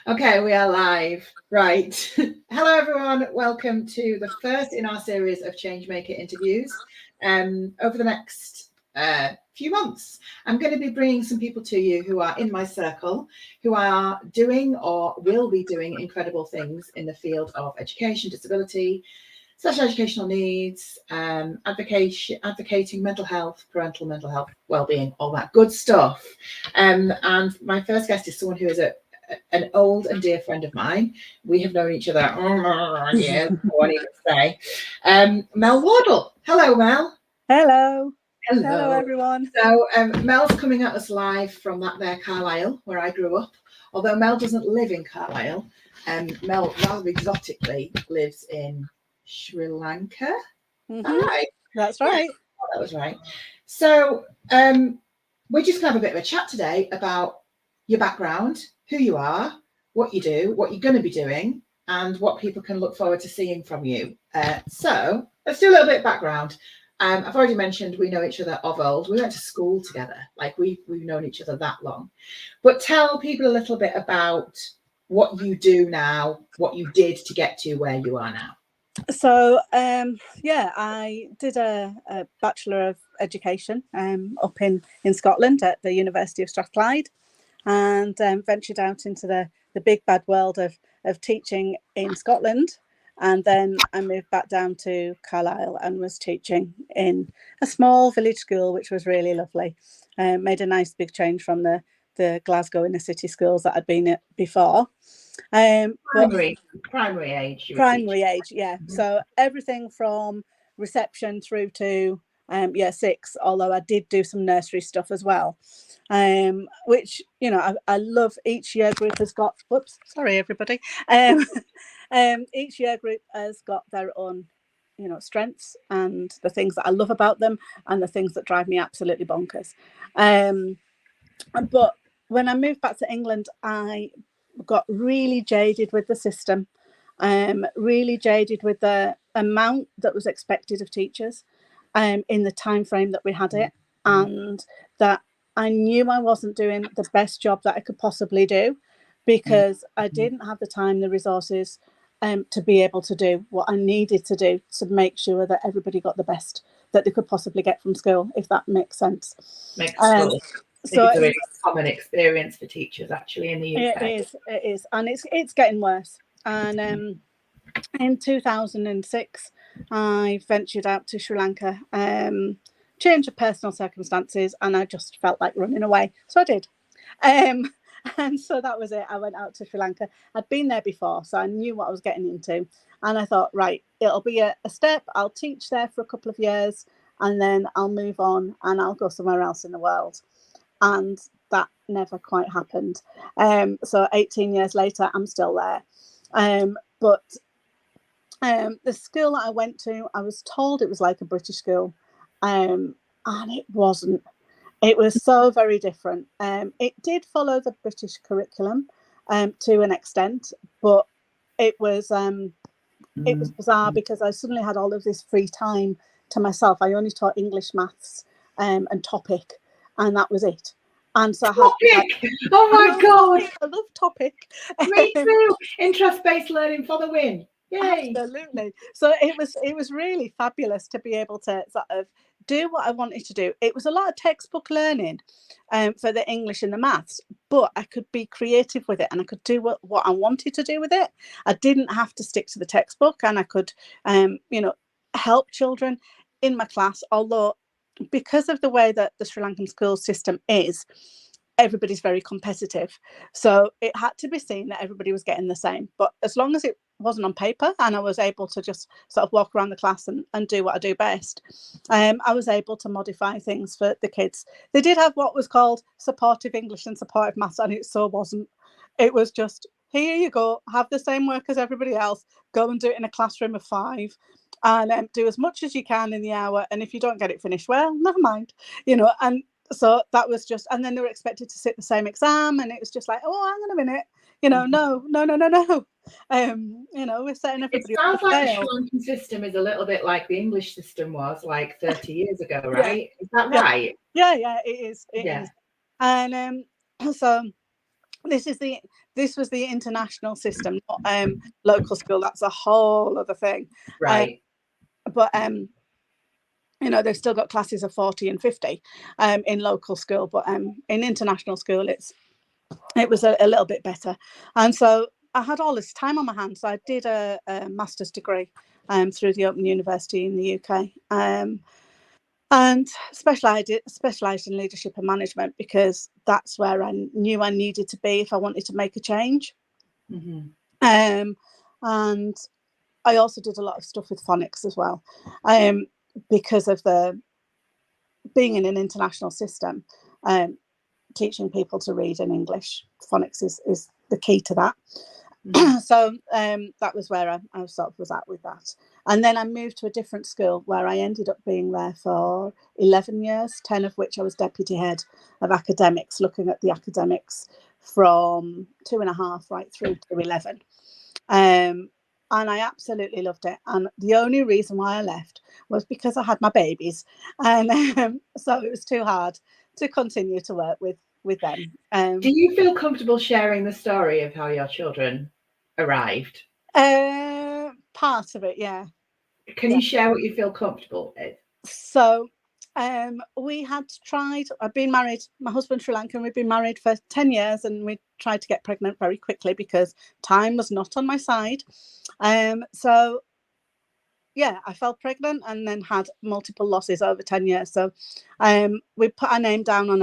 Okay, we are live. Right. Hello, everyone. Welcome to the first in our series of Changemaker interviews. Over the next few months, I'm going to be bringing some people to you who are in my circle, who are doing or will be doing incredible things in the field of education, disability, special educational needs, advocating mental health, parental mental health, wellbeing, all that good stuff. And my first guest is someone who is an old and dear friend of mine. We have known each other years, I won't even say. Mel Wardle. Hello, Mel. Hello. Hello. Hello, everyone. So Mel's coming at us live from that there Carlisle, where I grew up. Although Mel doesn't live in Carlisle, Mel rather exotically lives in Sri Lanka. Mm-hmm. Right. That's right. Yeah, that was right. So we're just going to have a bit of a chat today about your background, who you are, what you do, what you're going to be doing, and what people can look forward to seeing from you. So let's do a little bit of background. I've already mentioned we know each other of old. We went to school together, like we've known each other that long. But tell people a little bit about what you do now, what you did to get to where you are now. So, I did a Bachelor of Education up in Scotland at the University of Strathclyde, and ventured out into the big bad world of teaching in Scotland. And then I moved back down to Carlisle and was teaching in a small village school, which was really lovely. Made a nice big change from the Glasgow inner city schools that I'd been at before. Primary age. Primary age, yeah. Mm-hmm. So everything from reception through to year 6, although I did do some nursery stuff as well. Which, you know, I love. Each year group has got, sorry everybody. Each year group has got their own, you know, strengths and the things that I love about them and the things that drive me absolutely bonkers. But when I moved back to England, I got really jaded with the system, really jaded with the amount that was expected of teachers in the time frame that we had it, and that I knew I wasn't doing the best job that I could possibly do because I didn't have the time, the resources to be able to do what I needed to do to make sure that everybody got the best that they could possibly get from school, if that makes sense. Makes sense. So it's a really common experience for teachers actually in the UK. It is, and it's getting worse. And in 2006, I ventured out to Sri Lanka, change of personal circumstances, and I just felt like running away, so I did. And so that was it. I went out to Sri Lanka. I'd been there before, so I knew what I was getting into, and I thought, right, it'll be a step. I'll teach there for a couple of years, and then I'll move on and I'll go somewhere else in the world. And that never quite happened. So 18 years later, I'm still there. But the school that I went to, I was told it was like a British school, and it wasn't. It was so very different. It did follow the British curriculum to an extent, but it was bizarre because I suddenly had all of this free time to myself. I only taught English, maths, and topic, and that was it. And so topic. Oh my god, I love topic. Me too. Interest-based learning for the win. Yay. Absolutely. So it was really fabulous to be able to sort of do what I wanted to do. It was a lot of textbook learning for the English and the maths, but I could be creative with it and I could do what I wanted to do with it. I didn't have to stick to the textbook, and I could help children in my class, although because of the way that the Sri Lankan school system is, everybody's very competitive. So it had to be seen that everybody was getting the same. But as long as it wasn't on paper and I was able to just sort of walk around the class and do what I do best, I was able to modify things for the kids. They did have what was called supportive English and supportive maths, and it so wasn't. It was just, here you go, have the same work as everybody else, go and do it in a classroom of 5. And do as much as you can in the hour. And if you don't get it finished, well, never mind, And so that was just, and then they were expected to sit the same exam, and it was just like, oh, hang on a minute, no. We're setting everybody. It sounds like the Sri Lankan system is a little bit like the English system was like 30 years ago, right? Yeah. Is that right? Yeah, it is. It is. And so this was the international system, not local school. That's a whole other thing. Right. But they've still got classes of 40 and 50 in local school, but in international school it was a little bit better. And so I had all this time on my hands. So I did a master's degree through the Open University in the UK, and specialised in leadership and management, because that's where I knew I needed to be if I wanted to make a change. Mm-hmm. And I also did a lot of stuff with phonics as well, because of the being in an international system. Teaching people to read in English, phonics is the key to that. Mm-hmm. So that was where I sort of was at with that. And then I moved to a different school where I ended up being there for 11 years, 10 of which I was deputy head of academics, looking at the academics from 2.5 right through to 11. And I absolutely loved it. And the only reason why I left was because I had my babies. And so it was too hard to continue to work with them. Do you feel comfortable sharing the story of how your children arrived? Part of it, yeah. Can you share what you feel comfortable with? So we had tried, I've been married, my husband's Sri Lankan, we've been married for 10 years, and we tried to get pregnant very quickly because time was not on my side. So yeah, I fell pregnant and then had multiple losses over 10 years. So we put our name down on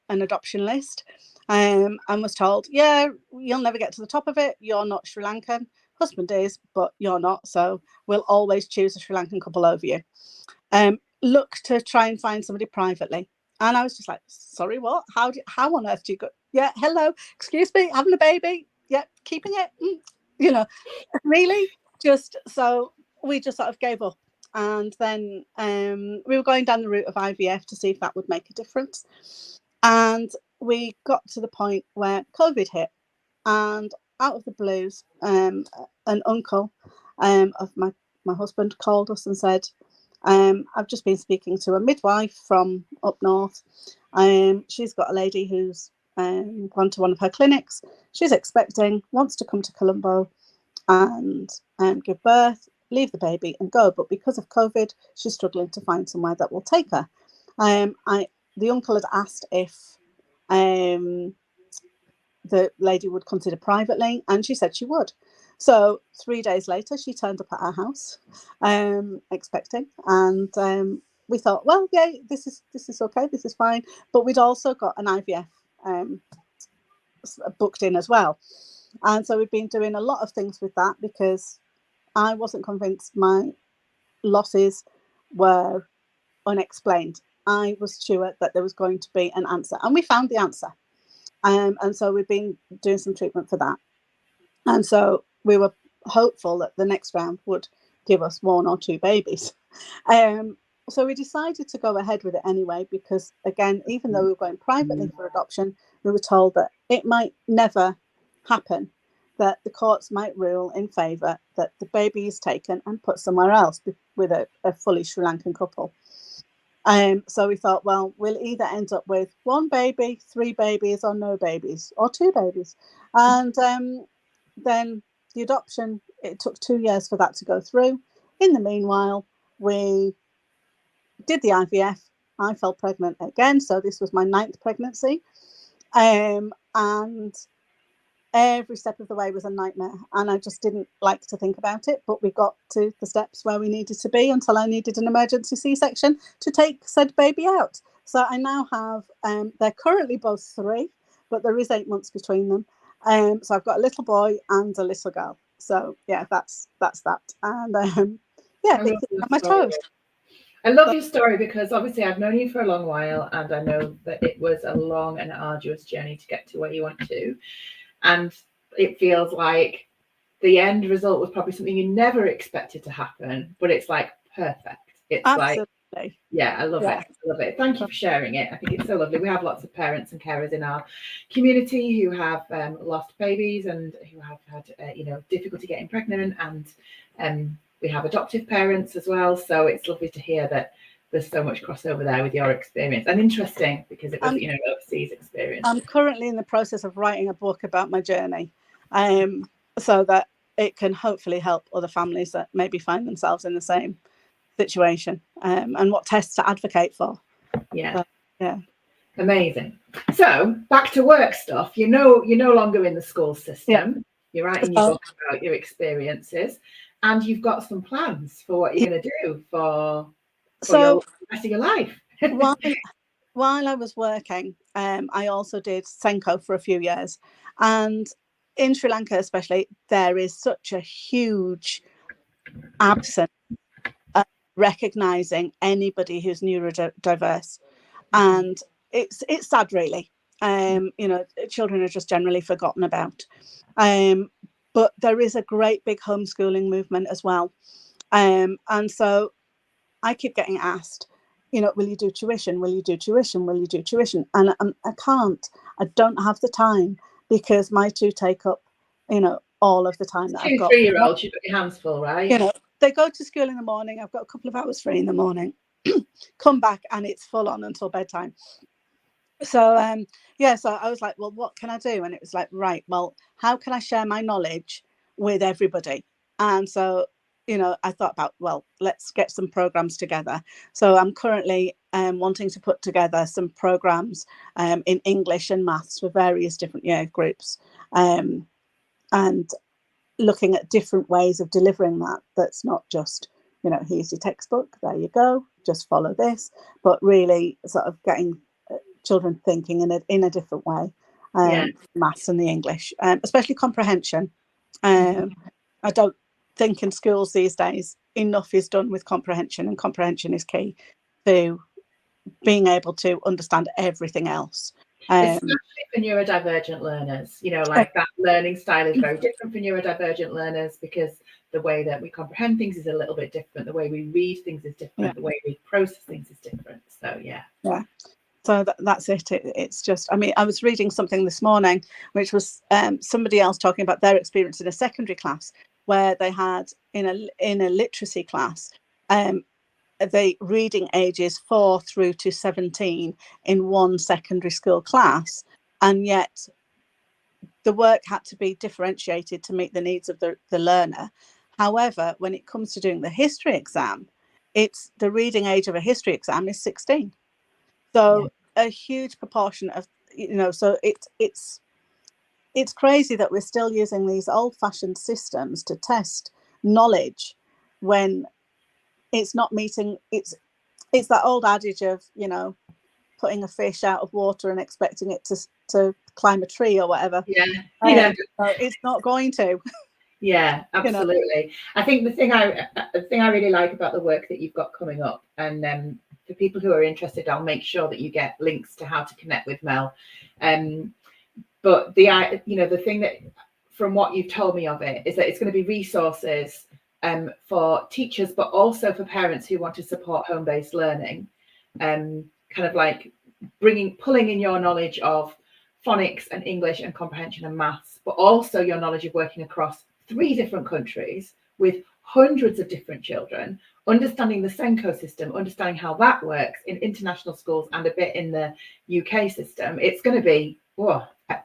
an adoption list, and was told, yeah, you'll never get to the top of it. You're not Sri Lankan. Husband is, but you're not. So we'll always choose a Sri Lankan couple over you. Look to try and find somebody privately. And I was just like, sorry, what? How on earth do you go? Yeah, hello, excuse me, having a baby. Yeah, keeping it. Really? Just so we just sort of gave up. And then we were going down the route of IVF to see if that would make a difference. And we got to the point where COVID hit, and out of the blues, an uncle of my husband called us and said, I've just been speaking to a midwife from up north. She's got a lady who's gone to one of her clinics. She's expecting, wants to come to Colombo and give birth, leave the baby and go. But because of COVID, she's struggling to find somewhere that will take her. The uncle had asked if the lady would consider privately, and she said she would. So 3 days later, she turned up at our house, expecting, and we thought, well, yeah, this is okay, this is fine. But we'd also got an IVF booked in as well, and so we've been doing a lot of things with that, because I wasn't convinced my losses were unexplained. I was sure that there was going to be an answer, and we found the answer. And so we've been doing some treatment for that. And so we were hopeful that the next round would give us 1 or 2 babies. So we decided to go ahead with it anyway, because, again, even though we were going privately for adoption, we were told that it might never happen, that the courts might rule in favour that the baby is taken and put somewhere else with a fully Sri Lankan couple. So we thought, well, we'll either end up with 1 baby, 3 babies, or no babies, or 2 babies. And then the adoption, it took 2 years for that to go through. In the meanwhile, we did the IVF. I fell pregnant again. So this was my 9th pregnancy. And every step of the way was a nightmare, and I just didn't like to think about it. But we got to the steps where we needed to be until I needed an emergency C-section to take said baby out. So I now have, they're currently both 3, but there is 8 months between them. So I've got a little boy and a little girl. So yeah, that's that. And yeah, it's on my toes. I love your story, because obviously I've known you for a long while, and I know that it was a long and arduous journey to get to where you want to. And it feels like the end result was probably something you never expected to happen, but it's like perfect. It's Absolutely. like, yeah, I love it. I love it. Thank you for sharing it. I think it's so lovely. We have lots of parents and carers in our community who have lost babies and who have had, difficulty getting pregnant, and we have adoptive parents as well. So it's lovely to hear that there's so much crossover there with your experience, and interesting because it was, overseas experience. I'm currently in the process of writing a book about my journey, so that it can hopefully help other families that maybe find themselves in the same situation, and what tests to advocate for. Yeah. Yeah. Amazing. So back to work stuff. You're no longer in the school system. Yeah. You're writing your book about your experiences, and you've got some plans for what you're going to do for the rest of your life. While I was working, I also did Senko for a few years, and in Sri Lanka especially, there is such a huge absence of recognising anybody who's neurodiverse, and it's sad, really. Children are just generally forgotten about, but there is a great big homeschooling movement as well, and so I keep getting asked, will you do tuition? Will you do tuition? Will you do tuition? And I can't. I don't have the time, because my two take up, all of the time that I've got. 2-3-year-olds, you've got your hands full, right? They go to school in the morning. I've got a couple of hours free in the morning. Come back and it's full on until bedtime. So so I was like, well, what can I do? And it was like, right, well, how can I share my knowledge with everybody? And so I thought about, well, let's get some programs together. So I'm currently wanting to put together some programs in English and maths for various different year groups, and looking at different ways of delivering that. That's not just, here's your textbook, there you go, just follow this, but really sort of getting children thinking in a different way, maths and the English, especially comprehension. I don't think in schools these days enough is done with comprehension, and comprehension is key to being able to understand everything else. Especially for neurodivergent learners, that learning style is very different for neurodivergent learners, because the way that we comprehend things is a little bit different, the way we read things is different, the way we process things is different. So so that's it. It's just, I was reading something this morning, which was somebody else talking about their experience in a secondary class, where they had in a literacy class, the reading ages 4 through to 17 in one secondary school class, and yet the work had to be differentiated to meet the needs of the learner. However, when it comes to doing the history exam, it's the reading age of a history exam is 16. So a huge proportion of, so it's crazy that we're still using these old-fashioned systems to test knowledge when it's not meeting. It's that old adage of, putting a fish out of water and expecting it to climb a tree or whatever. It's not going to. Yeah, absolutely. I think the thing I really like about the work that you've got coming up, and for people who are interested, I'll make sure that you get links to how to connect with Mel. But the thing that, from what you've told me of it, is that it's going to be resources for teachers, but also for parents who want to support home-based learning, kind of like pulling in your knowledge of phonics and English and comprehension and maths, but also your knowledge of working across 3 different countries with hundreds of different children, understanding the Senko system, understanding how that works in international schools and a bit in the UK system. It's going to be,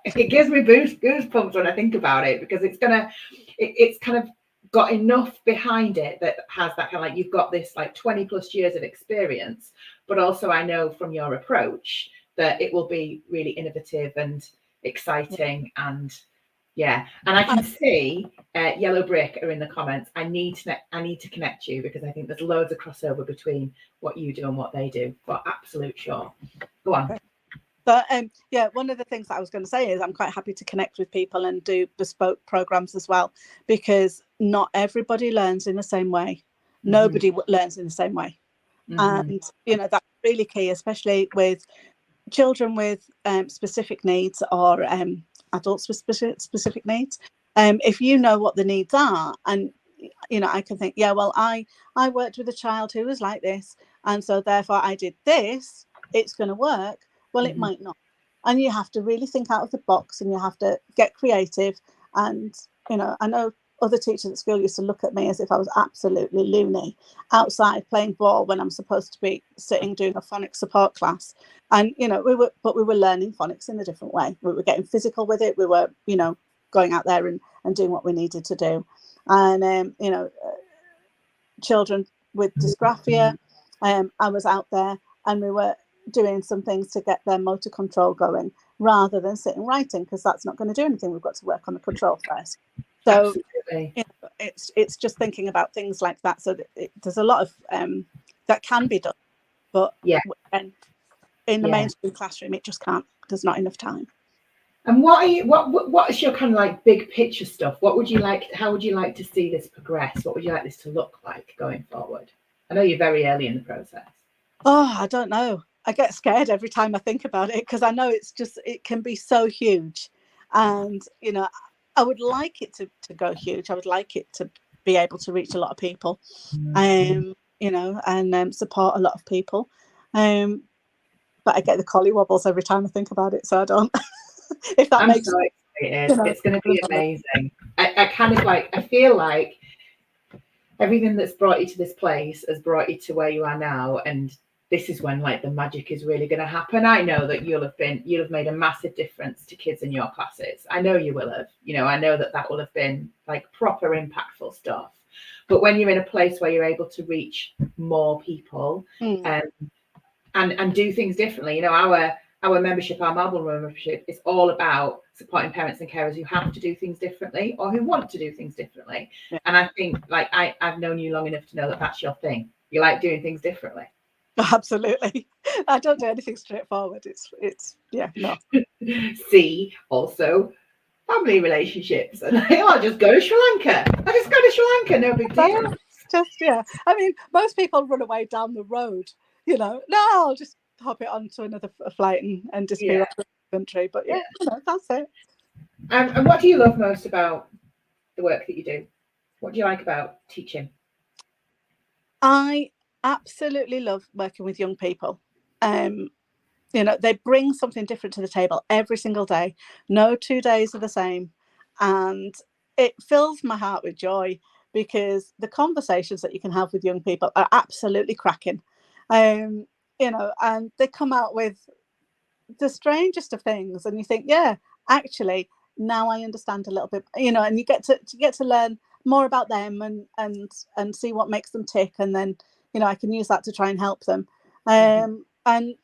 it gives me goosebumps when I think about it, because it's kind of got enough behind it that has that kind of like, you've got this like 20 plus years of experience, but also I know from your approach that it will be really innovative and exciting. And I can see Yellow Brick are in the comments. I need to connect you, because I think there's loads of crossover between what you do and what they do, for absolute sure. Go on. But one of the things that I was going to say is I'm quite happy to connect with people and do bespoke programs as well, because not everybody learns in the same way. Nobody learns in the same way. And that's really key, especially with children with specific needs, or adults with specific needs. If you know what the needs are, and I can think, I worked with a child who was like this, and so therefore I did this, it's going to work. Well, it might not, and you have to really think out of the box, and you have to get creative. And I know other teachers at school used to look at me as if I was absolutely loony outside playing ball when I'm supposed to be sitting doing a phonics support class. And, you know, we were learning phonics in a different way. We were getting physical with it. We were, you know, going out there and doing what we needed to do. And, you know, children with dysgraphia, I was out there and we were doing some things to get their motor control going rather than sitting writing, because that's not going to do anything. We've got to work on the control first. So you know, it's just thinking about things like that. So that there's a lot of that can be done, but and in the mainstream classroom, it just can't. There's not enough time. And what is your kind of like big picture stuff? What would you like? How would you like to see this progress? What would you like this to look like going forward? I know you're very early in the process. Oh, I don't know. I get scared every time I think about it, because I know it can be so huge. And, you know, I would like it to go huge. I would like it to be able to reach a lot of people, you know, and support a lot of people. But I get the collie wobbles every time I think about it. So I don't, if that makes so excited. You know, it's going to be amazing. I kind of like, I feel like everything that's brought you to this place has brought you to where you are now. And this is when like the magic is really going to happen. I know that you'll have made a massive difference to kids in your classes. I know you will have, you know, I know that will have been like proper impactful stuff. But when you're in a place where you're able to reach more people and do things differently, you know, our membership, our Marble membership is all about supporting parents and carers who have to do things differently or who want to do things differently. Yeah. And I think like I've known you long enough to know that that's your thing. You like doing things differently. Absolutely. I don't do anything straightforward. It's no. See, also family relationships. And I'll just go to Sri Lanka. I just go to Sri Lanka, no big deal. I mean, most people run away down the road, you know. No, I'll just hop it onto another flight and disappear off the country. But you know, that's it. And what do you love most about the work that you do? What do you like about teaching? I absolutely love working with young people. You know, they bring something different to the table every single day. No 2 days are the same. And it fills my heart with joy, because the conversations that you can have with young people are absolutely cracking. You know, and they come out with the strangest of things, and you think, yeah, actually, now I understand a little bit, you know, and you get to learn more about them and see what makes them tick, and then, you know, I can use that to try and help them. And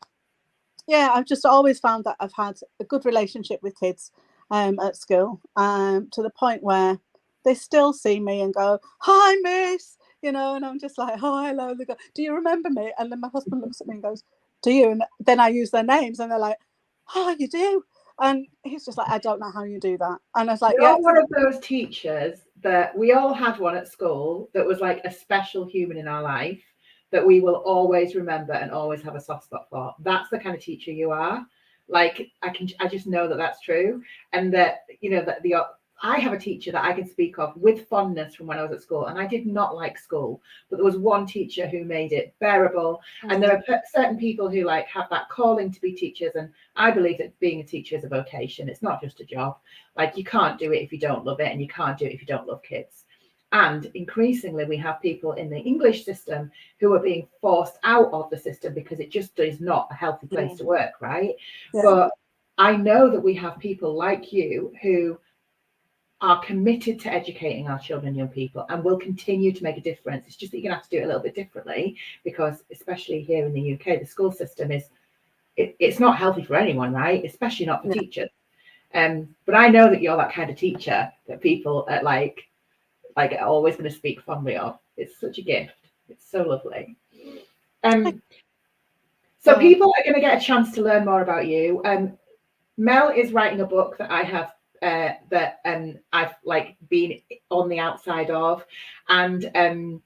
yeah, I've just always found that I've had a good relationship with kids at school, to the point where they still see me and go, "Hi, miss," you know, and I'm just like, "Oh, hello." They go, "Do you remember me?" And then my husband looks at me and goes, "Do you?" And then I use their names, and they're like, "Oh, you do?" And he's just like, "I don't know how you do that." And I was like, "You're one of those teachers that we all had one at school that was like a special human in our life that we will always remember and always have a soft spot for. That's the kind of teacher you are. Like, I just know that that's true. And that, you know, that I have a teacher that I can speak of with fondness from when I was at school, and I did not like school, but there was one teacher who made it bearable. And there are certain people who like have that calling to be teachers, and I believe that being a teacher is a vocation. It's not just a job. Like, you can't do it if you don't love it, and you can't do it if you don't love kids. And increasingly, we have people in the English system who are being forced out of the system because it just is not a healthy place to work, right? But I know that we have people like you who are committed to educating our children and young people and will continue to make a difference. It's just that you're going to have to do it a little bit differently, because especially here in the UK, the school system it's not healthy for anyone, right? Especially not for teachers. But I know that you're that kind of teacher that people are like always going to speak fondly of. It's such a gift. It's so lovely. So people are going to get a chance to learn more about you. Mel is writing a book that I have that I've like been on the outside of, and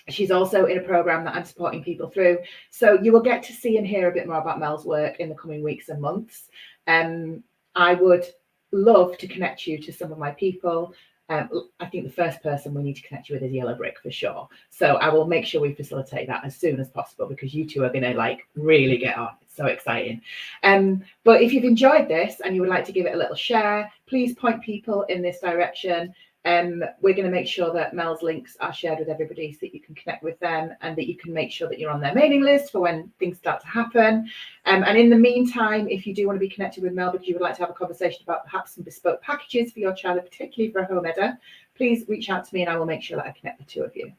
she's also in a program that I'm supporting people through. So you will get to see and hear a bit more about Mel's work in the coming weeks and months. I would love to connect you to some of my people. I think the first person we need to connect you with is Yellow Brick for sure. So I will make sure we facilitate that as soon as possible, because you two are going to like really get on. It's so exciting. But if you've enjoyed this and you would like to give it a little share, please point people in this direction. We're going to make sure that Mel's links are shared with everybody so that you can connect with them and that you can make sure that you're on their mailing list for when things start to happen. And in the meantime, if you do want to be connected with Mel because you would like to have a conversation about perhaps some bespoke packages for your child, particularly for a home eder, please reach out to me and I will make sure that I connect the two of you.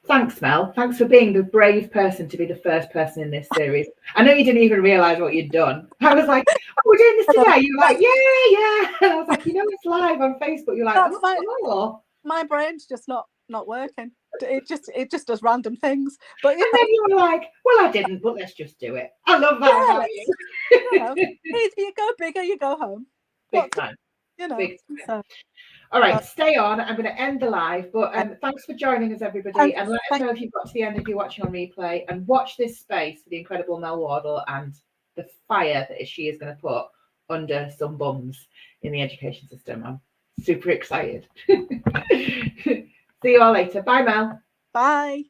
Thanks, Mel. Thanks for being the brave person to be the first person in this series. I know you didn't even realise what you'd done. I was like, oh, we're doing this today. You were like, yeah. And I was like, it's live on Facebook. You're like, my brain's just not working. It just does random things. But and then you were like, well, I didn't, but let's just do it. I love that about you. You go bigger, you go home. Big time. Big time. So. All right, stay on. I'm going to end the live, but thanks for joining us, everybody. And let us know if you've got to the end if you're watching on replay. And watch this space for the incredible Mel Wardle and the fire that she is going to put under some bums in the education system. I'm super excited. See you all later. Bye, Mel. Bye.